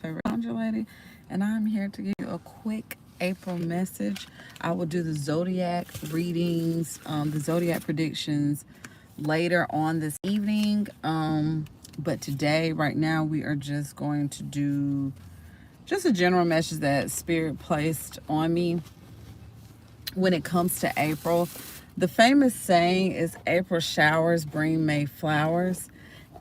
favorite conjure lady, and I'm here to give you a quick April message. I will do the zodiac readings, the zodiac predictions later on this evening. But today, right now, we are just going to do just a general message that Spirit placed on me when it comes to April. The famous saying is April showers bring May flowers.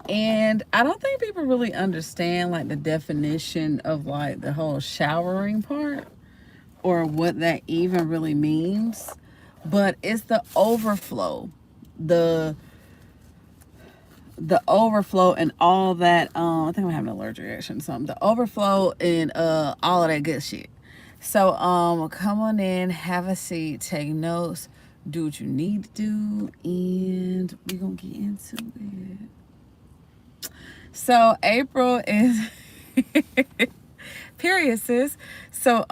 And I don't think people really understand like the definition of like the whole showering part or what that even really means. But it's the overflow. The overflow and all that I think I'm having an allergic reaction or something. The overflow and all of that good shit. So come on in, have a seat, take notes, do what you need to do, and we're gonna get into it. So April is period, sis. So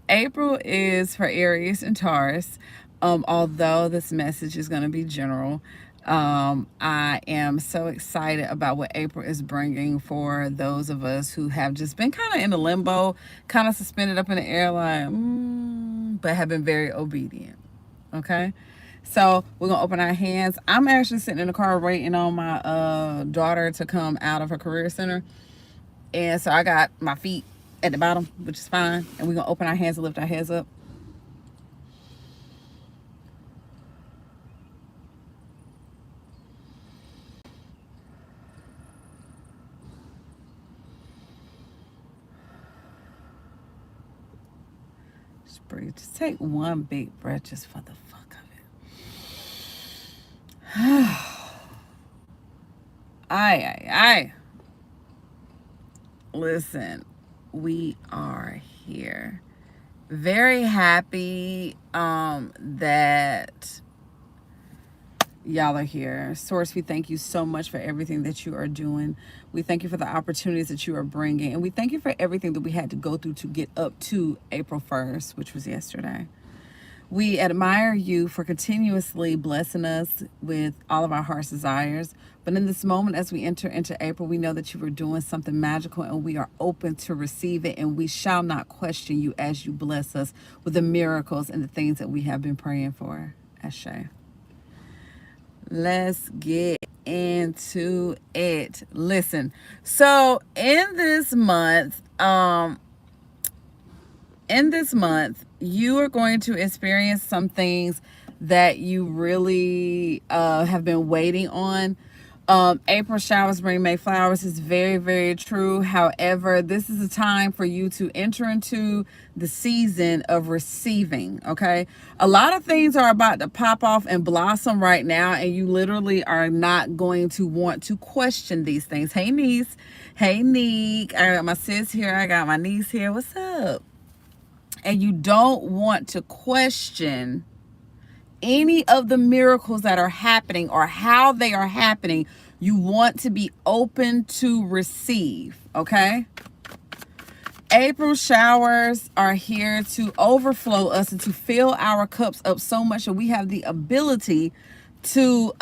April is for Aries and Taurus. Although this message is going to be general, I am so excited about what April is bringing for those of us who have just been kind of in a limbo, kind of suspended up in the air, like, but have been very obedient. Okay. So we're gonna open our hands. I'm actually sitting in the car waiting on my daughter to come out of her career center. And so I got my feet at the bottom, which is fine. And we're gonna open our hands and lift our heads up. Just breathe. Just take one big breath just for the fuck of it. Aye. Listen, we are here. Very happy that y'all are here. Source, we thank you so much for everything that you are doing. We thank you for the opportunities that you are bringing. And we thank you for everything that we had to go through to get up to April 1st, which was yesterday. We admire you for continuously blessing us with all of our heart's desires. But in this moment, as we enter into April, we know that you are doing something magical and we are open to receive it. And we shall not question you as you bless us with the miracles and the things that we have been praying for. Ashe. Let's get into it. Listen, so in this month, you are going to experience some things that you really have been waiting on. April showers bring May flowers is very, very true. However, this is a time for you to enter into the season of receiving, okay? A lot of things are about to pop off and blossom right now, and you literally are not going to want to question these things. Hey, niece. Hey, Neek. I got my sis here. I got my niece here. What's up? And you don't want to question any of the miracles that are happening or how they are happening. You want to be open to receive, okay? April showers are here to overflow us and to fill our cups up so much that we have the ability to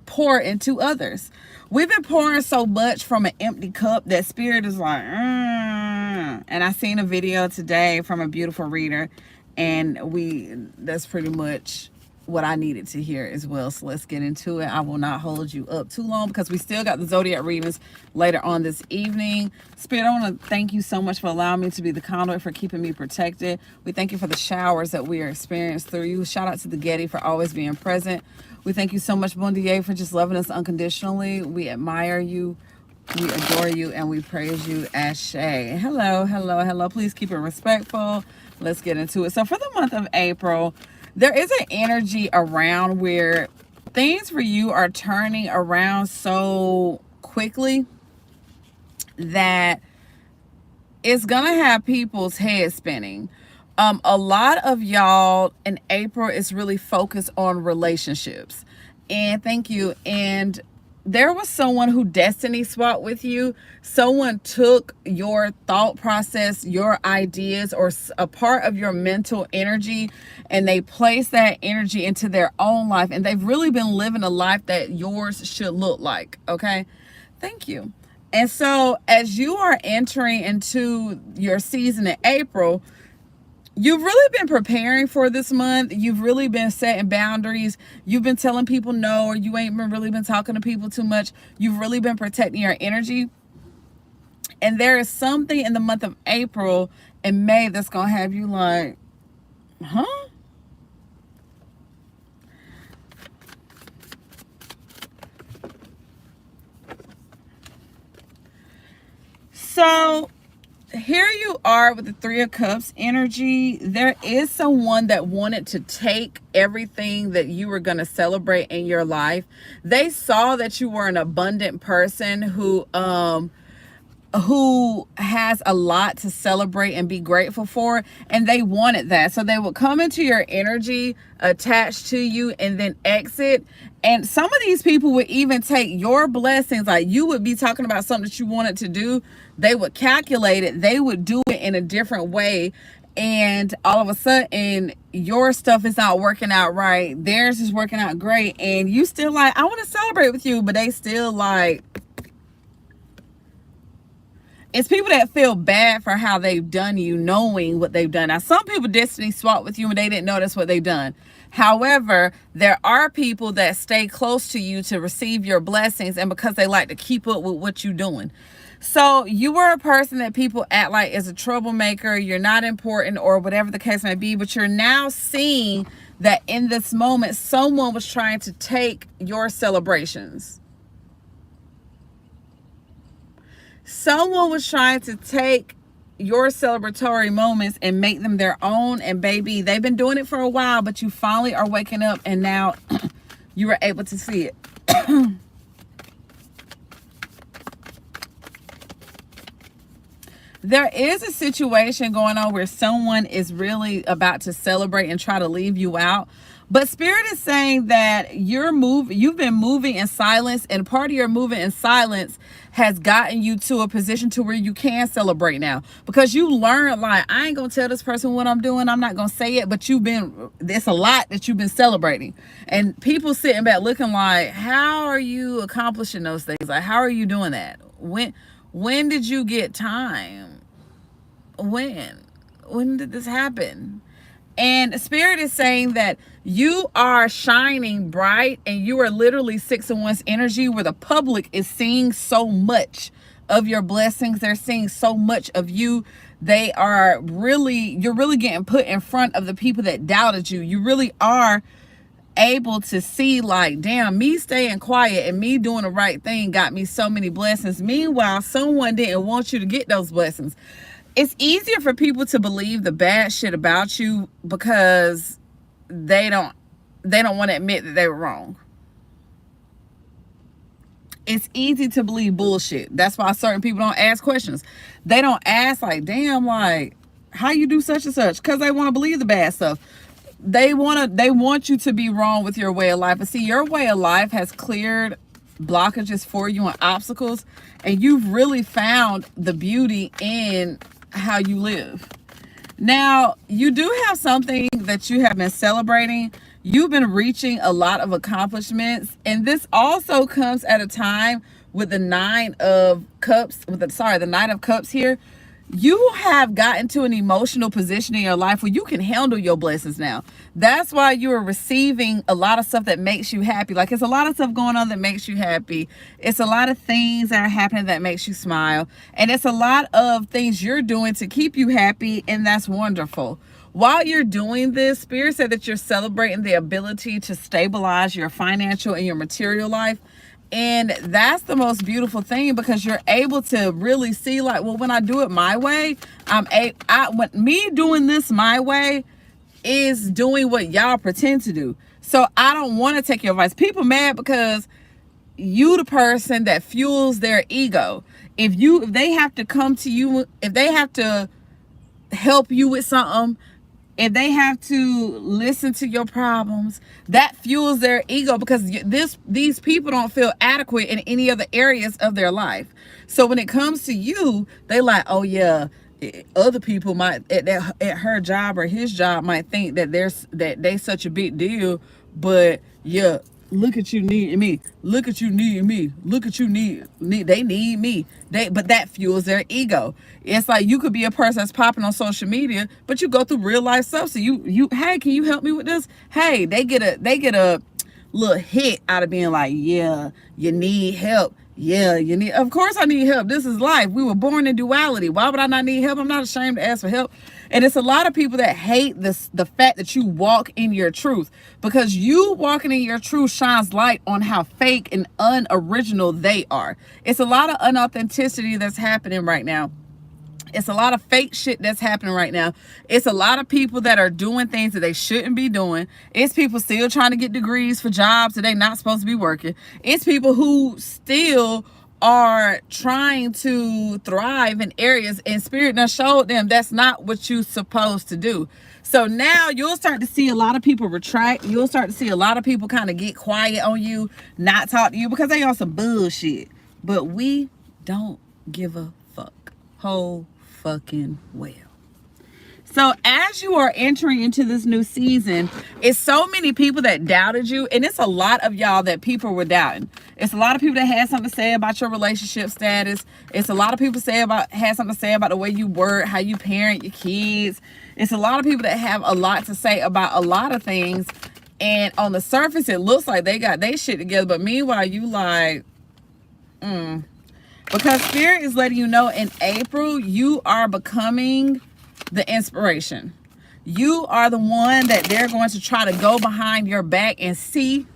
pour into others. We've been pouring so much from an empty cup that Spirit is like, and I seen a video today from a beautiful reader, and that's pretty much what I needed to hear as well. So let's get into it. I will not hold you up too long because we still got the zodiac readings later on this evening. Spirit, I want to thank you so much for allowing me to be the conduit, for keeping me protected. We thank you for the showers that we are experiencing through you. Shout out to the Getty for always being present. We thank you so much, Bon Dieu, for just loving us unconditionally. We admire you. We adore you and we praise you, Ashe. Hello. Please keep it respectful. Let's get into it. So for the month of April, there is an energy around where things for you are turning around so quickly that it's going to have people's heads spinning. A lot of y'all in April is really focused on relationships. And thank you. And there was someone who destiny swapped with you. Someone took your thought process, your ideas, or a part of your mental energy, and they placed that energy into their own life. And they've really been living a life that yours should look like. Okay. Thank you. And so as you are entering into your season in April, you've really been preparing for this month. You've really been setting boundaries. You've been telling people no, or you ain't been really been talking to people too much. You've really been protecting your energy. And there is something in the month of April and May that's going to have you like, huh? So here you are with the Three of Cups energy. There is someone that wanted to take everything that you were going to celebrate in your life. They saw that you were an abundant person who has a lot to celebrate and be grateful for, and they wanted that. So they would come into your energy, attach to you, and then exit. And some of these people would even take your blessings, like you would be talking about something that you wanted to do, they would calculate it, they would do it in a different way, and all of a sudden your stuff is not working out right, theirs is working out great, and you still like, I want to celebrate with you, but they still like, it's people that feel bad for how they've done you, knowing what they've done. Now, some people destiny swap with you and they didn't notice what they've done. However, there are people that stay close to you to receive your blessings, and because they like to keep up with what you're doing. So you were a person that people act like is a troublemaker, you're not important, or whatever the case may be, but you're now seeing that in this moment, someone was trying to take your celebrations. Someone was trying to take your celebratory moments and make them their own. And baby, they've been doing it for a while, but you finally are waking up and now you were able to see it. There is a situation going on where someone is really about to celebrate and try to leave you out. But Spirit is saying that you've been moving in silence, and part of your moving in silence has gotten you to a position to where you can celebrate now, because you learned, like, I ain't gonna tell this person what I'm doing, I'm not gonna say it, but it's a lot that you've been celebrating, and people sitting back looking like, how are you accomplishing those things? Like, how are you doing that? When did you get time? When did this happen? And Spirit is saying that you are shining bright, and you are literally 6 of Wands energy, where the public is seeing so much of your blessings. They're seeing so much of you. You're really getting put in front of the people that doubted you. You really are able to see, like, damn, me staying quiet and me doing the right thing got me so many blessings. Meanwhile, someone didn't want you to get those blessings. It's easier for people to believe the bad shit about you because they don't want to admit that they were wrong. It's easy to believe bullshit. That's why certain people don't ask questions. They don't ask, like, damn, like, how you do such and such, because they want to believe the bad stuff. They want you to be wrong with your way of life. But see, your way of life has cleared blockages for you and obstacles, and you've really found the beauty in how you live. Now, you do have something that you have been celebrating. You've been reaching a lot of accomplishments, and this also comes at a time with the Nine of Cups, the Knight of Cups here. You have gotten to an emotional position in your life where you can handle your blessings now. That's why you are receiving a lot of stuff that makes you happy. Like, it's a lot of stuff going on that makes you happy. It's a lot of things that are happening that makes you smile. And it's a lot of things you're doing to keep you happy, and that's wonderful. While you're doing this, Spirit said that you're celebrating the ability to stabilize your financial and your material life. And that's the most beautiful thing, because you're able to really see, like, well, when I do it my way, when me doing this my way is doing what y'all pretend to do. So I don't want to take your advice. People mad because you the person that fuels their ego. If they have to come to you, if they have to help you with something, if they have to listen to your problems, that fuels their ego, because these people don't feel adequate in any other areas of their life. So when it comes to you, they like, oh yeah, other people might at her job or his job might think that they such a big deal, but yeah, Look at you needing me. Look at you needing me. Look at you need they need me. But that fuels their ego. It's like you could be a person that's popping on social media, but you go through real life stuff. So you hey, can you help me with this? Hey, they get a little hit out of being like, yeah, you need help. Yeah, you need, of course I need help. This is life. We were born in duality. Why would I not need help? I'm not ashamed to ask for help. And it's a lot of people that hate the fact that you walk in your truth, because you walking in your truth shines light on how fake and unoriginal they are. It's a lot of unauthenticity that's happening right now. It's a lot of fake shit that's happening right now. It's a lot of people that are doing things that they shouldn't be doing. It's people still trying to get degrees for jobs that they're not supposed to be working. It's people who still are trying to thrive in areas, and Spirit done showed them that's not what you're supposed to do. So now you'll start to see a lot of people retract. You'll start to see a lot of people kind of get quiet on you, not talk to you, because they on some bullshit. But we don't give a fuck. Whole fucking well. So as you are entering into this new season, it's so many people that doubted you, and it's a lot of y'all that people were doubting. It's a lot of people that had something to say about your relationship status. It's a lot of people had something to say about the way you work, how you parent your kids. It's a lot of people that have a lot to say about a lot of things, and on the surface it looks like they got their shit together, but meanwhile you like, because Spirit is letting you know in April, you are becoming the inspiration. You are the one that they're going to try to go behind your back and see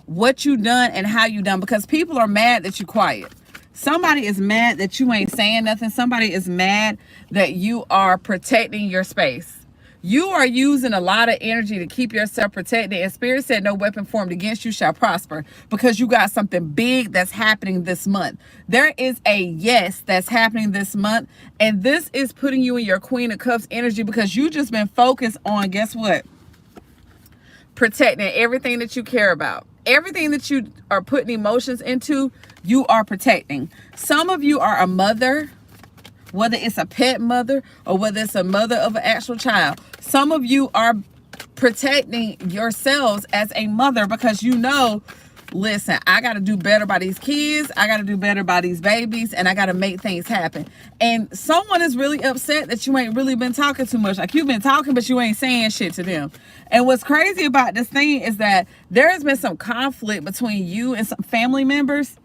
what you done and how you done, because people are mad that you quiet. Somebody is mad that you ain't saying nothing. Somebody is mad that you are protecting your space. You are using a lot of energy to keep yourself protected, and Spirit said no weapon formed against you shall prosper, because you got something big that's happening this month. There is a yes that's happening this month, and this is putting you in your Queen of Cups energy, because you just been focused on, guess what? Protecting everything that you care about. Everything that you are putting emotions into, you are protecting. Some of you are a mother, whether it's a pet mother or whether it's a mother of an actual child. Some of you are protecting yourselves as a mother, because you know, listen, I got to do better by these kids. I got to do better by these babies, and I got to make things happen. And someone is really upset that you ain't really been talking too much. Like, you've been talking, but you ain't saying shit to them. And what's crazy about this thing is that there has been some conflict between you and some family members.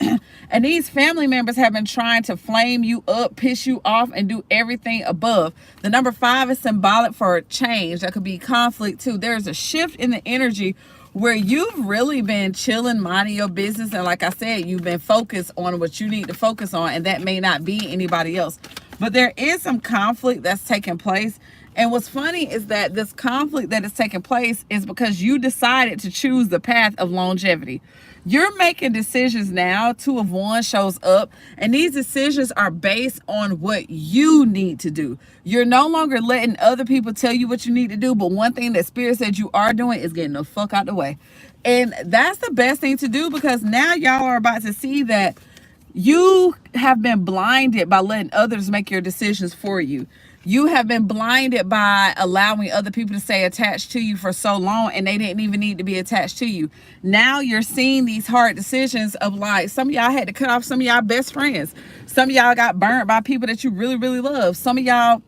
And these family members have been trying to flame you up, piss you off, and do everything above. The number 5 is symbolic for change. That could be conflict too. There's a shift in the energy where you've really been chilling, minding your business. And like I said, you've been focused on what you need to focus on, and that may not be anybody else. But there is some conflict that's taking place. And what's funny is that this conflict that is taking place is because you decided to choose the path of longevity. You're making decisions now. 2 of Wands shows up, and these decisions are based on what you need to do. You're no longer letting other people tell you what you need to do, but one thing that Spirit said you are doing is getting the fuck out the way. And that's the best thing to do, because now y'all are about to see that you have been blinded by letting others make your decisions for you. You have been blinded by allowing other people to stay attached to you for so long, and they didn't even need to be attached to you. Now you're seeing these hard decisions of, like, some of y'all had to cut off some of y'all best friends. Some of y'all got burnt by people that you really, really love. Some of y'all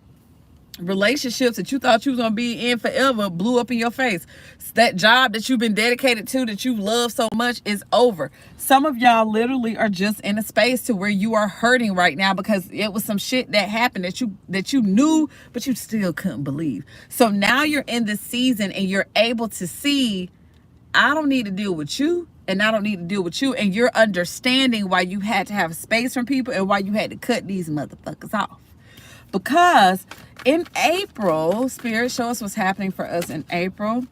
relationships that you thought you was gonna be in forever blew up in your face. That job that you've been dedicated to, that you love so much, is over. Some of y'all literally are just in a space to where you are hurting right now, because it was some shit that happened that you knew, but you still couldn't believe. So now you're in this season and you're able to see, I don't need to deal with you, and I don't need to deal with you. And you're understanding why you had to have space from people and why you had to cut these motherfuckers off. Because in April, Spirit, show us what's happening for us in April.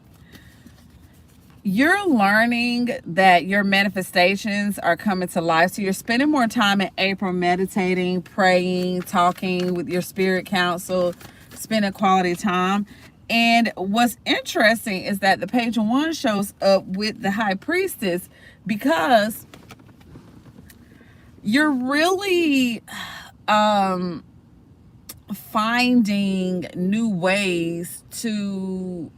You're learning that your manifestations are coming to life. So you're spending more time in April meditating, praying, talking with your spirit council, spending quality time. And what's interesting is that the Page of Wands shows up with the High Priestess, because you're really finding new ways to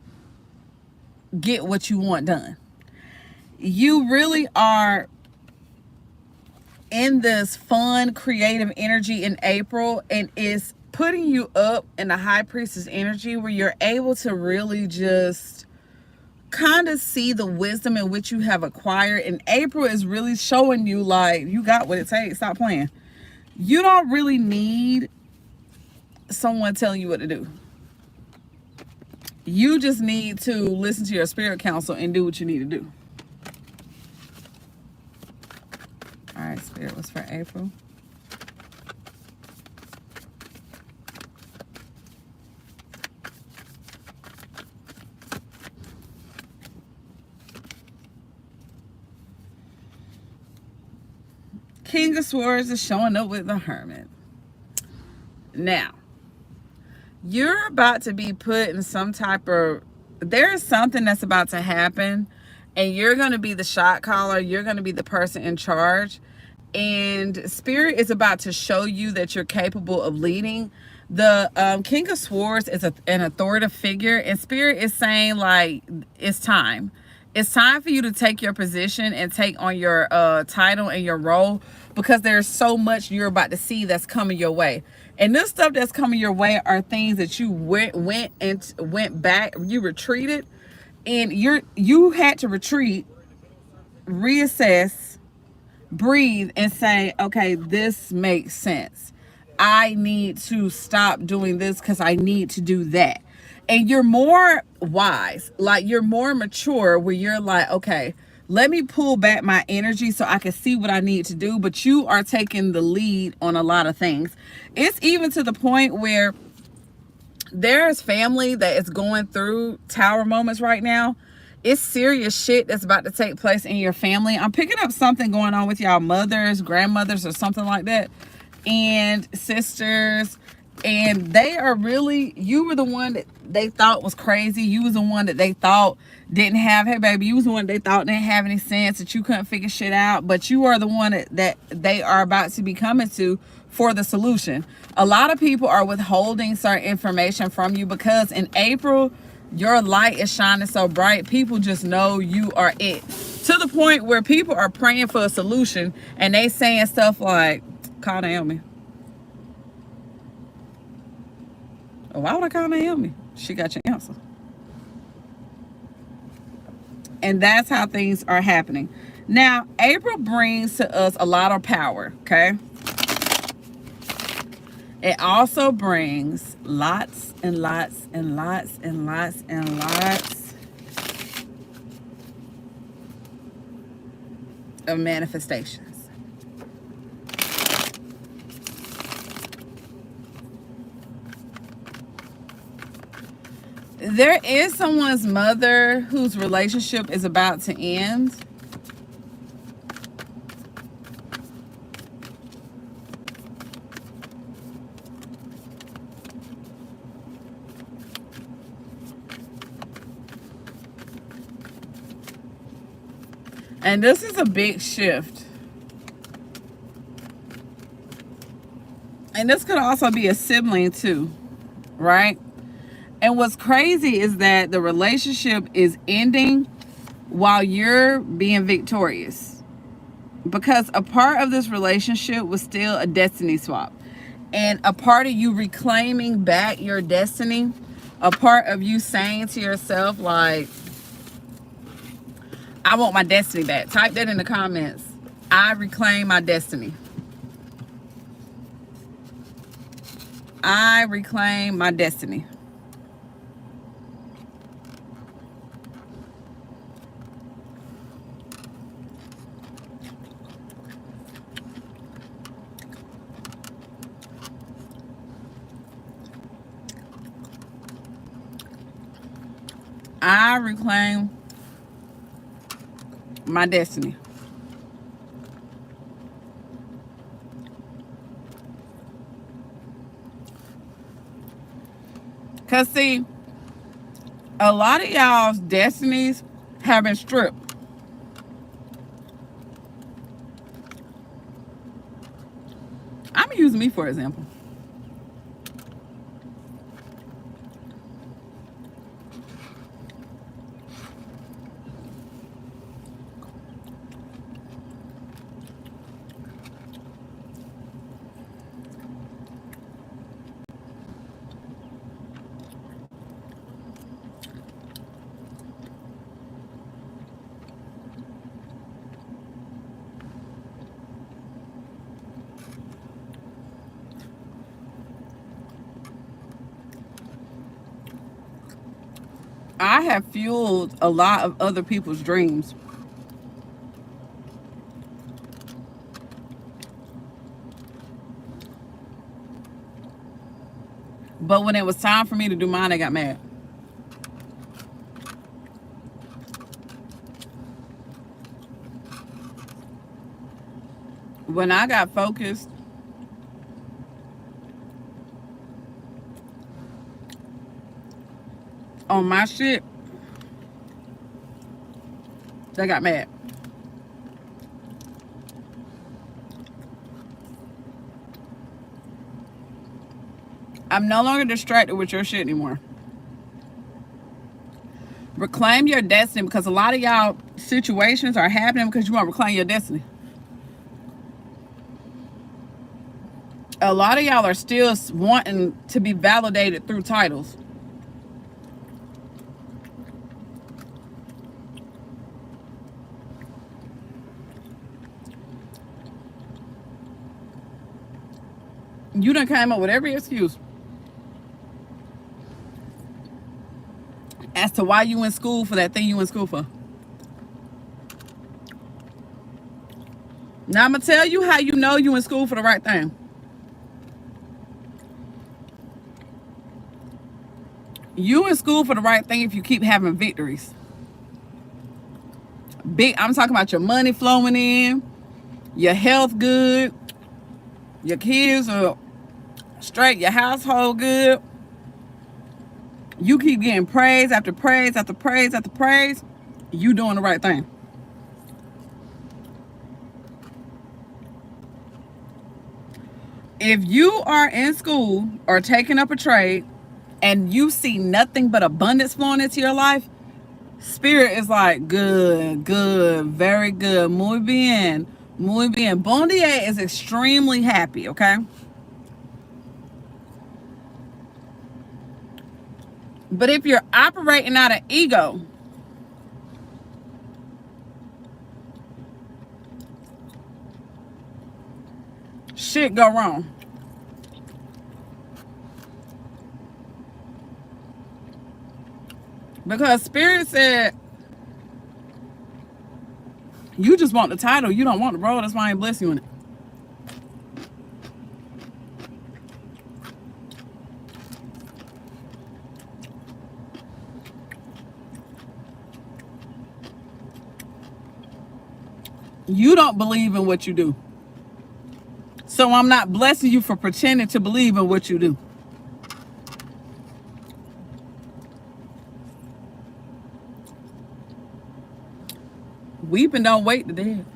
get what you want done. You really are in this fun, creative energy in April, and it's putting you up in the high priestess energy where you're able to really just kind of see the wisdom in which you have acquired. And April is really showing you like you got what it takes. Stop playing. You don't really need someone telling you what to do. You just need to listen to your spirit counsel and do what you need to do. All right, spirit was for April. King of Swords is showing up with the Hermit. Now, you're about to be put in some type of, there is something that's about to happen, and you're going to be the shot caller. You're going to be the person in charge, and Spirit is about to show you that you're capable of leading. The King of Swords is an authoritative figure, and Spirit is saying like it's time. It's time for you to take your position and take on your title and your role, because there's so much you're about to see that's coming your way. And this stuff that's coming your way are things that you went back, you retreated, and you had to retreat, reassess, breathe, and say, okay, this makes sense. I need to stop doing this because I need to do that. And you're more wise, like you're more mature, where you're like, okay, let me pull back my energy so I can see what I need to do. But you are taking the lead on a lot of things. It's even to the point where there's family that is going through tower moments right now. It's serious shit that's about to take place in your family. I'm picking up something going on with y'all mothers, grandmothers, or something like that, and sisters. And they are really, you were the one that they thought was crazy. You was the one that they thought didn't have, hey baby, you was the one they thought didn't have any sense, that you couldn't figure shit out. But you are the one that they are about to be coming to for the solution. A lot of people are withholding certain information from you because in April, your light is shining so bright. People just know you are it. To the point where people are praying for a solution and they saying stuff like, call Naomi. Why would I call Naomi? She got your answer. And that's how things are happening. Now, April brings to us a lot of power, okay? It also brings lots and lots and lots and lots and lots of manifestations. There is someone's mother whose relationship is about to end. And this is a big shift. And this could also be a sibling too, right? And what's crazy is that the relationship is ending while you're being victorious. Because a part of this relationship was still a destiny swap. And a part of you reclaiming back your destiny, a part of you saying to yourself, like, I want my destiny back. Type that in the comments. I reclaim my destiny. I reclaim my destiny. I reclaim my destiny. Because, see, a lot of y'all's destinies have been stripped. I'm using me for example. I have fueled a lot of other people's dreams. But when it was time for me to do mine, I got mad. When I got focused on my shit, they got mad. I'm no longer distracted with your shit anymore. Reclaim your destiny, because a lot of y'all situations are happening because you want to reclaim your destiny. A lot of y'all are still wanting to be validated through titles. You done came up with every excuse as to why you in school for that thing you in school for. Now I'm gonna tell you how you know you in school for the right thing. You in school for the right thing if you keep having victories. I'm talking about your money flowing in, your health good, your kids are straight, your household good. You keep getting praise after praise after praise after praise. You doing the right thing. If you are in school or taking up a trade and you see nothing but abundance flowing into your life, Spirit is like, good, good, very good, muy bien, muy bien. Bon dia is extremely happy, okay? But if you're operating out of ego, shit go wrong. Because Spirit said, you just want the title, you don't want the role, that's why I ain't bless you in it. You don't believe in what you do. So I'm not blessing you for pretending to believe in what you do. Weeping don't wake the dead.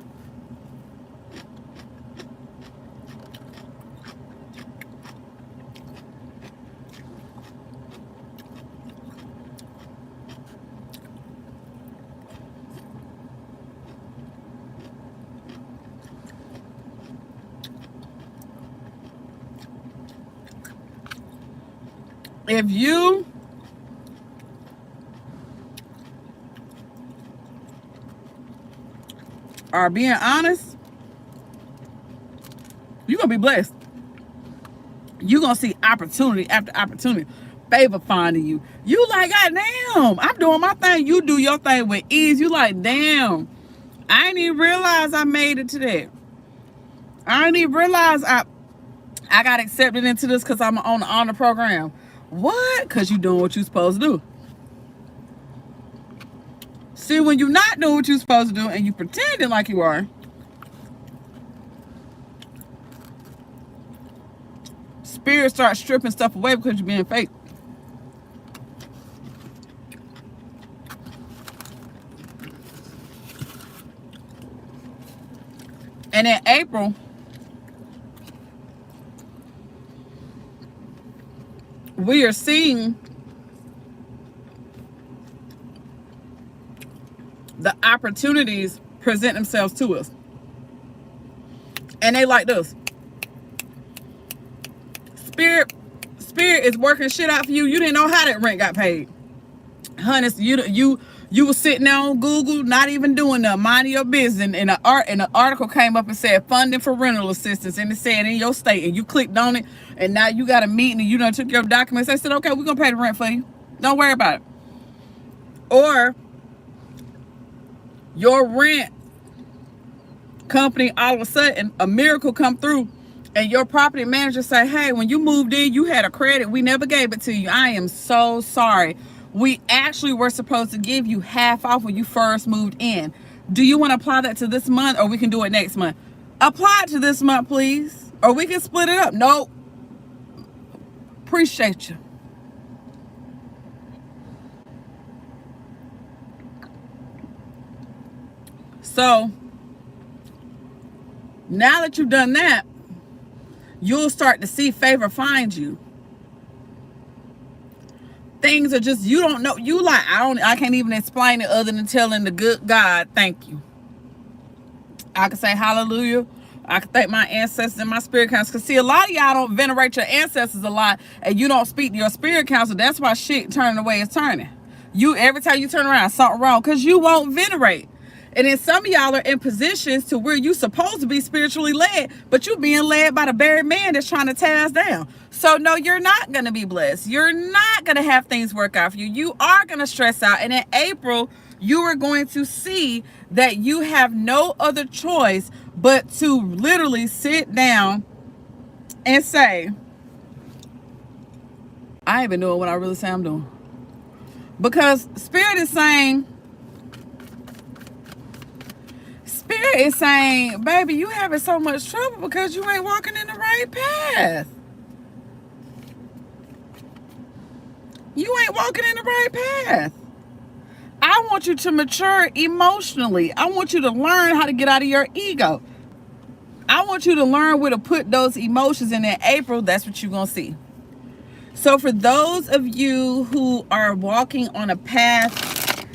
If you are being honest, you're going to be blessed. You're going to see opportunity after opportunity. Favor finding you. You like, God damn, I'm doing my thing. You do your thing with ease. You like, damn, I didn't even realize I made it to that. I didn't even realize I got accepted into this because I'm on the honor program. What? Because you doing what you're supposed to do. See, when you're not doing what you're supposed to do and you pretending like you are, Spirit starts stripping stuff away because you're being fake. And in April, we are seeing the opportunities present themselves to us. And they like this. Spirit is working shit out for you. You didn't know how that rent got paid. Honey, you was sitting there on Google, not even doing nothing, minding your business, and an article came up and said funding for rental assistance, and it said in your state, and you clicked on it, and now you got a meeting, and you done took your documents. They said, okay, we're gonna pay the rent for you. Don't worry about it. Or your rent company, all of a sudden a miracle come through and your property manager say, hey, when you moved in, you had a credit, we never gave it to you. I am so sorry. We actually were supposed to give you half off when you first moved in. Do you want to apply that to this month, or we can do it next month? Apply it to this month, please, or we can split it up. Nope. Appreciate you. So now that you've done that, you'll start to see favor find you. Things are just, you don't know. You like, I can't even explain it other than telling the good God, thank you. I can say hallelujah. I can thank my ancestors and my spirit council. Because see, a lot of y'all don't venerate your ancestors a lot, and you don't speak to your spirit council. That's why shit turning the way it's turning. You, every time you turn around, something wrong, because you won't venerate. And then some of y'all are in positions to where you supposed to be spiritually led, but you being led by the very man that's trying to tear us down. So no, you're not going to be blessed. You're not going to have things work out for you. You are going to stress out. And in April, you are going to see that you have no other choice but to literally sit down and say, I ain't been doing what I really say I'm doing. Because Spirit is saying, baby, you having so much trouble because you ain't walking in the right path. You ain't walking in the right path. I want you to mature emotionally. I want you to learn how to get out of your ego. I want you to learn where to put those emotions in April. That's what you're going to see. So for those of you who are walking on a path,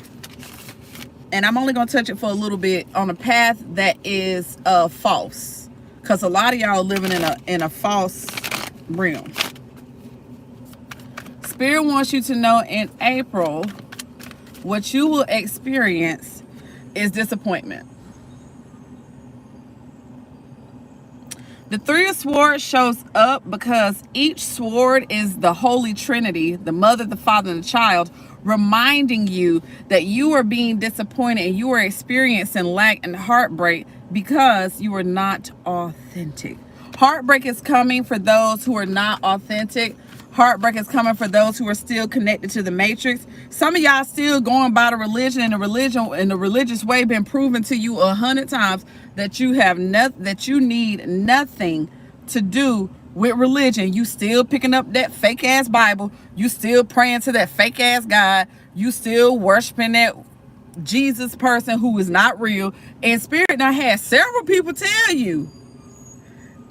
and I'm only going to touch it for a little bit, on a path that is false, because a lot of y'all are living in a false realm. Spirit wants you to know in April, what you will experience is disappointment. The Three of Swords shows up because each sword is the Holy Trinity, the Mother, the Father, and the Child, reminding you that you are being disappointed and you are experiencing lack and heartbreak because you are not authentic. Heartbreak is coming for those who are not authentic. Heartbreak is coming for those who are still connected to the matrix. Some of y'all still going by the religion, and the religious way been proven to you 100 times that you have that you need nothing to do with religion. You still picking up that fake ass Bible. You still praying to that fake ass God. You still worshiping that Jesus person who is not real. And Spirit now has several people tell you,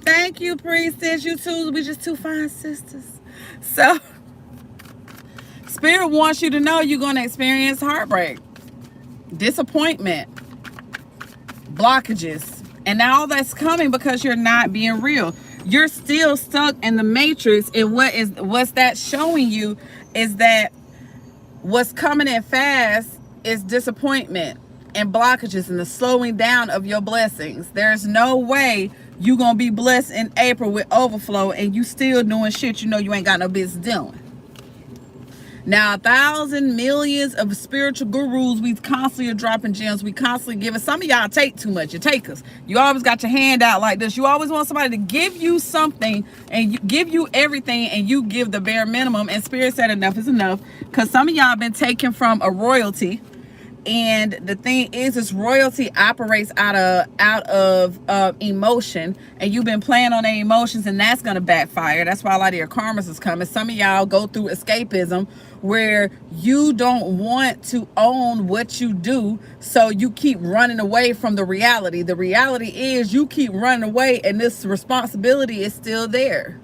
thank you, priestess, you two, we just two fine sisters. So Spirit wants you to know you're going to experience heartbreak, disappointment, blockages, and all that's coming because you're not being real. You're still stuck in the matrix, and what's that showing you is that what's coming in fast is disappointment and blockages and the slowing down of your blessings. There's no way you're gonna be blessed in April with overflow and you still doing shit you know you ain't got no business doing. Now, 1,000 millions of spiritual gurus, we constantly are dropping gems. We constantly giving. Some of y'all take too much. You takers. You always got your hand out like this. You always want somebody to give you something and give you everything, and you give the bare minimum. And Spirit said enough is enough, because some of y'all been taken from a royalty. And the thing is royalty operates out of emotion, and you've been playing on their emotions, and that's going to backfire. That's why a lot of your karmas is coming. Some of y'all go through escapism where you don't want to own what you do, so you keep running away from the reality. The reality is you keep running away, and this responsibility is still there.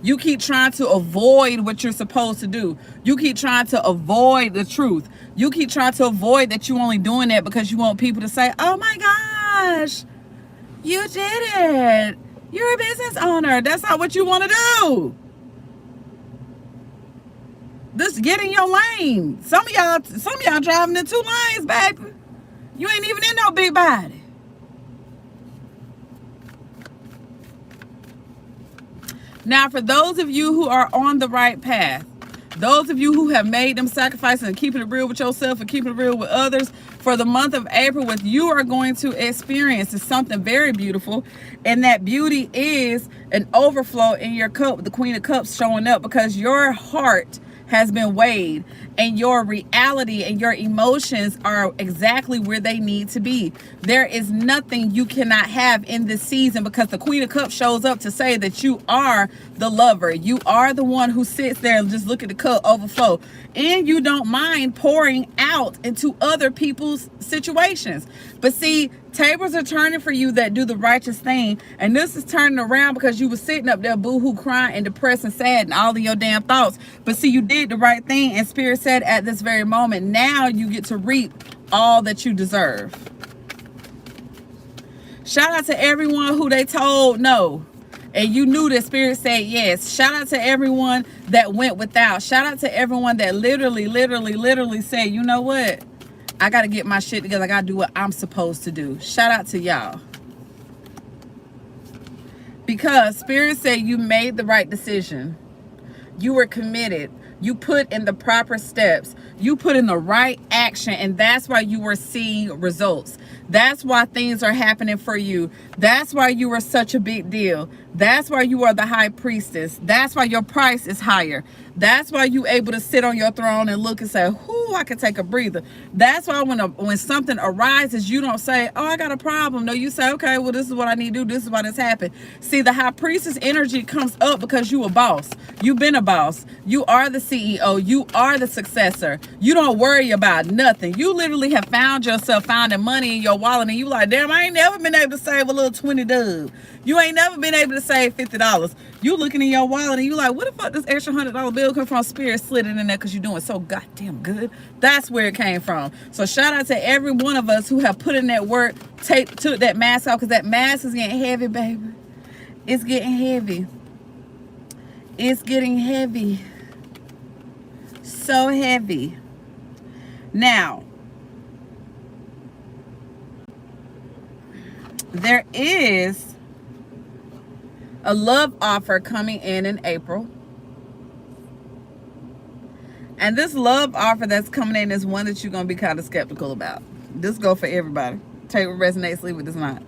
You keep trying to avoid what you're supposed to do. You keep trying to avoid the truth. You keep trying to avoid that you only doing that because you want people to say, oh my gosh, you did it. You're a business owner. That's not what you want to do. Just get in your lane. Some of y'all driving in 2 lanes, baby. You ain't even in no big body. Now, for those of you who are on the right path, Those of you who have made them sacrifices and keeping it real with yourself and keeping it real with others, for the month of April, what you are going to experience is something very beautiful. And that beauty is an overflow in your cup, the Queen of Cups showing up, because your heart has been weighed and your reality and your emotions are exactly where they need to be. There is nothing you cannot have in this season, because the Queen of Cups shows up to say that you are the lover. You are the one who sits there and just look at the cup overflow, and you don't mind pouring out into other people's situations. But see, tables are turning for you that do the righteous thing, and this is turning around because you were sitting up there boo-hoo crying and depressed and sad and all of your damn thoughts. But see, you did the right thing, and Spirit said at this very moment, now you get to reap all that you deserve. Shout out to everyone who they told no and you knew that Spirit said yes. Shout out to everyone that went without. Shout out to everyone that literally said, you know what? I got to get my shit together. I got to do what I'm supposed to do. Shout out to y'all. Because Spirit said you made the right decision. You were committed. You put in the proper steps. You put in the right action, and that's why you were seeing results. That's why things are happening for you. That's why you are such a big deal. That's why you are the high priestess. That's why your price is higher. That's why you able to sit on your throne and look and say, whoo, I can take a breather. That's why when something arises, you don't say, oh, I got a problem. No, you say, okay, well, this is what I need to do. This is why this happened. See, the high priestess energy comes up because you a boss. You've been a boss. You are the CEO. You are the successor. You don't worry about nothing. You literally have found yourself finding money in your wallet, and you like, damn, I ain't never been able to save a little 20 dub. You ain't never been able to save $50. You looking in your wallet and you like, what the fuck this extra $100 bill come from? Spirit slid it in there because you're doing so goddamn good. That's where it came from. So shout out to every one of us who have put in that work, took that mask out, because that mask is getting heavy, baby. It's getting heavy. It's getting heavy. So heavy. Now, there is a love offer coming in April. And this love offer that's coming in is one that you're going to be kind of skeptical about. This go for everybody. Take what resonates, leave what does not.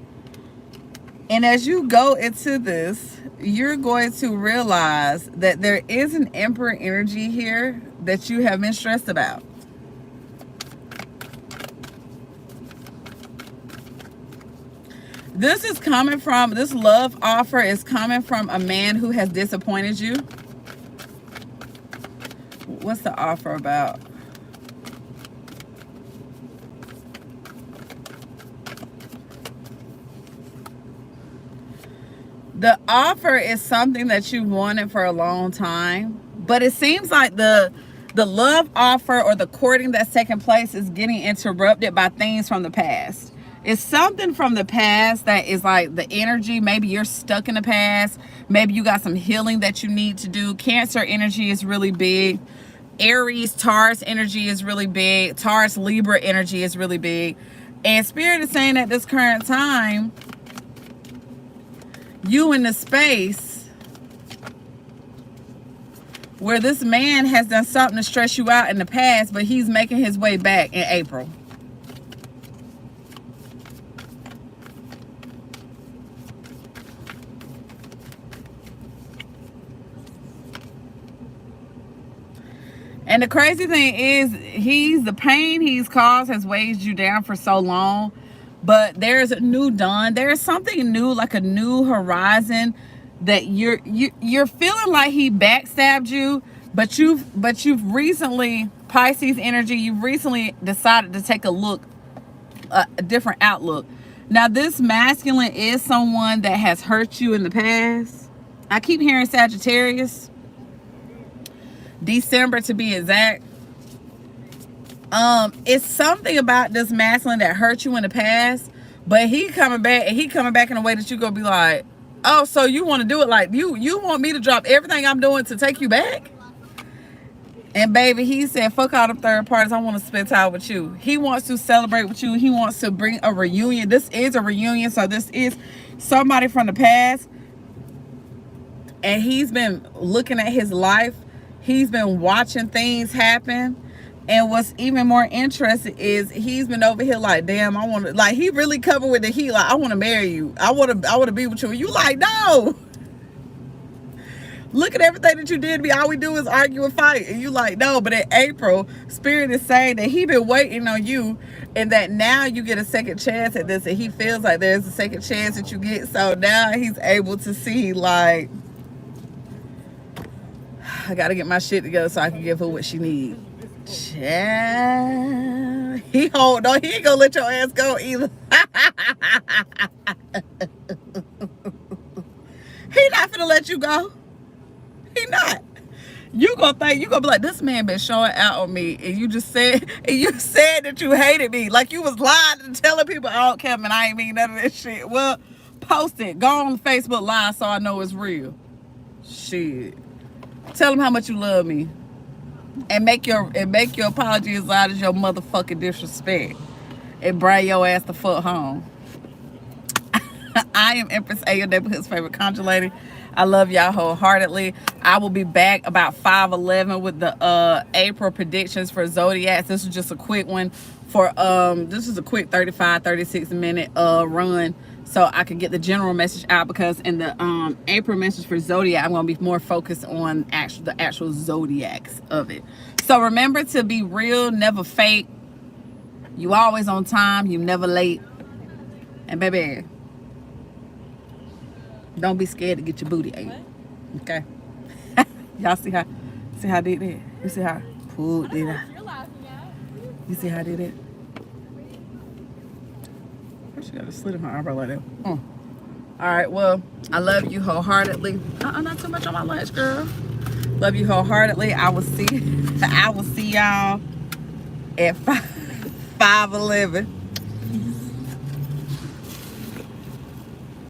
And as you go into this, you're going to realize that there is an Emperor energy here that you have been stressed about. This love offer is coming from a man who has disappointed you. What's the offer about? The offer is something that you've wanted for a long time, but it seems like the love offer or the courting that's taking place is getting interrupted by things from the past. It's something from the past that is like the energy. Maybe you're stuck in the past. Maybe you got some healing that you need to do. Cancer energy is really big. Aries, Taurus energy is really big. Taurus, Libra energy is really big. And Spirit is saying at this current time, you in the space where this man has done something to stress you out in the past, but he's making his way back in April. And the crazy thing is, the pain he's caused has weighed you down for so long. But there's a new dawn. There's something new, like a new horizon that you're feeling like he backstabbed you, but you've recently, Pisces energy, you've recently decided to take a different outlook. Now, this masculine is someone that has hurt you in the past. I keep hearing Sagittarius. December to be exact. It's something about this masculine that hurt you in the past, but he coming back in a way that you gonna be like, oh, so you want to do it like you want me to drop everything I'm doing to take you back? And baby, he said, fuck all the third parties. I want to spend time with you. He wants to celebrate with you. He wants to bring a reunion. This is a reunion, so this is somebody from the past, and he's been looking at his life. He's been watching things happen. And what's even more interesting is he's been over here like, damn, I want to, like, he really covered with the heat. Like, I want to marry you. I want to be with you. And you like, no. Look at everything that you did to me. All we do is argue and fight. And you like, no. But in April, Spirit is saying that he been waiting on you and that now you get a second chance at this. And he feels like there's a second chance that you get. So now he's able to see, like, I got to get my shit together so I can give her what she needs. Child. He ain't gonna let your ass go either. He not finna let you go. He not. You gonna be like, this man been showing out on me, and you said that you hated me, like you was lying and telling people, oh, Kevin, I ain't mean none of that shit. Well, post it. Go on Facebook Live so I know it's real. Shit. Tell him how much you love me. And make your apology as loud as your motherfucking disrespect. And bring your ass the fuck home. I am Empress A, your neighborhood's favorite conjure lady. I love y'all wholeheartedly. I will be back about 5/11 with the April predictions for Zodiacs. This is just a quick one for this is a quick 35-36 minute run, so I can get the general message out, because in the April message for Zodiac, I'm going to be more focused on the actual Zodiacs of it. So remember to be real, never fake. You always on time, you never late. And baby, don't be scared to get your booty ate. Okay? Y'all see how I did that? You see how I pulled it out? You see how I did it? She got a slit in her eyebrow like that. All right, well, I love you wholeheartedly. Not too much on my lunch, girl. Love you wholeheartedly. I will see y'all at 5/11.